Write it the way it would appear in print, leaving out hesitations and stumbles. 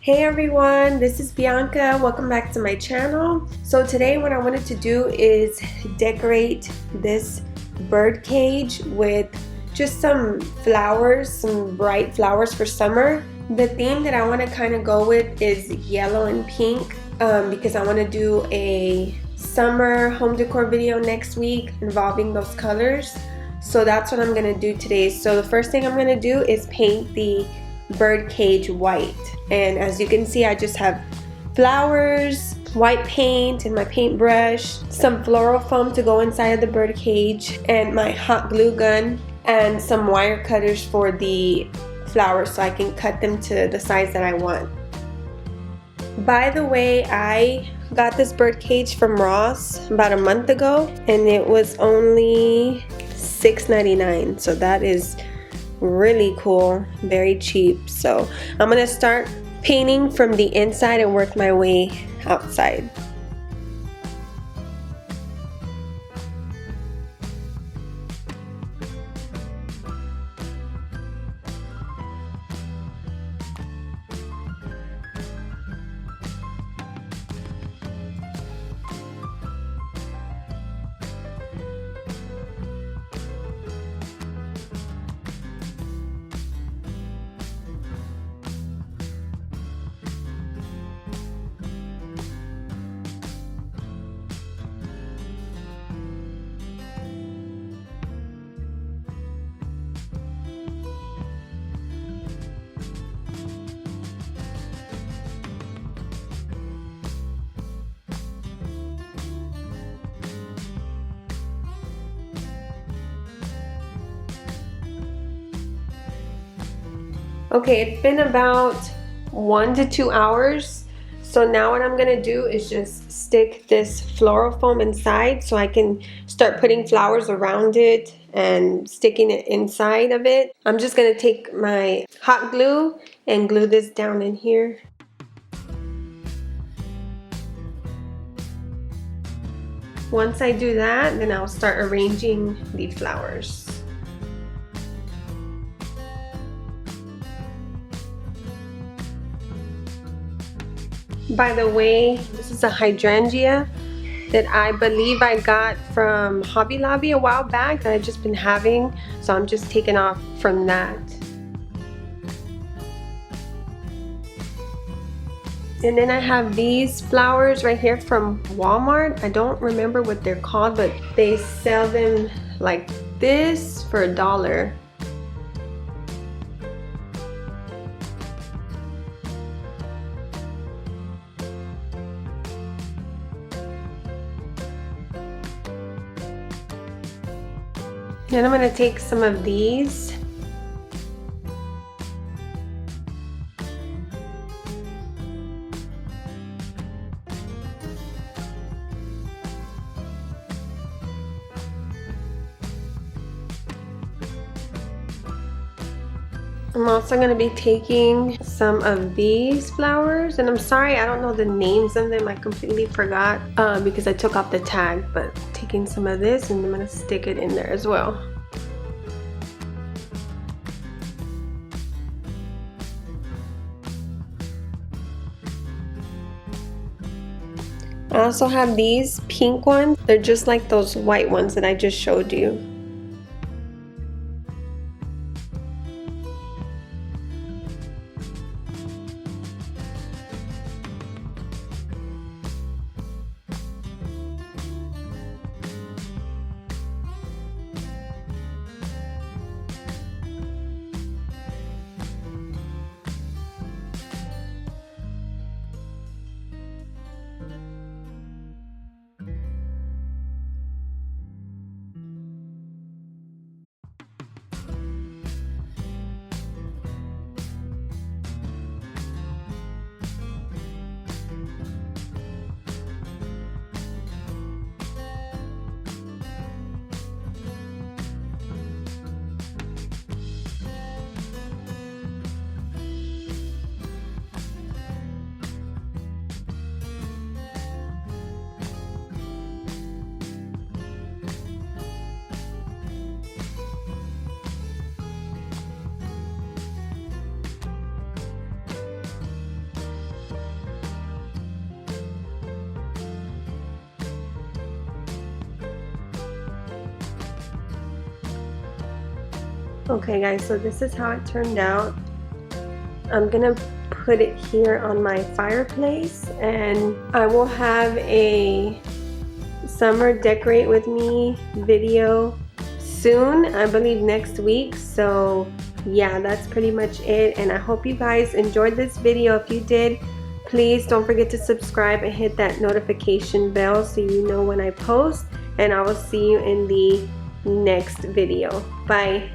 Hey everyone, this is Bianca. Welcome back to my channel. So today what I wanted to do is decorate this bird cage with just some flowers, some bright flowers for summer. The theme that I want to kind of go with is yellow and pink because I want to do a summer home decor video next week involving those colors. So that's what I'm going to do today. So the first thing I'm going to do is paint the bird cage white, and as you can see I just have flowers, white paint and my paintbrush, some floral foam to go inside of the bird cage, and my hot glue gun and some wire cutters for the flowers so I can cut them to the size that I want. By the way, I got this bird cage from Ross about a month ago and it was only $6.99, so that is really cool, very cheap. So I'm gonna start painting from the inside and work my way outside. Okay, it's been about 1 to 2 hours. So now what I'm gonna do is just stick this floral foam inside so I can start putting flowers around it and sticking it inside of it. I'm just gonna take my hot glue and glue this down in here. Once I do that, then I'll start arranging the flowers. By the way, this is a hydrangea that I believe I got from Hobby Lobby a while back that I've just been having, so I'm just taking off from that. And then I have these flowers right here from Walmart. I don't remember what they're called, but they sell them like this for $1. Then I'm going to take some of these . I'm also going to be taking some of these flowers, and I'm sorry I don't know the names of them, I completely forgot because I took off the tag, but taking some of this and I'm going to stick it in there as well. I also have these pink ones. They're just like those white ones that I just showed you. Okay guys, so this is how it turned out. I'm gonna put it here on my fireplace, and I will have a summer decorate with me video soon, I believe next week. So yeah, that's pretty much it, and I hope you guys enjoyed this video. If you did, please don't forget to subscribe and hit that notification bell so you know when I post, and I will see you in the next video. Bye.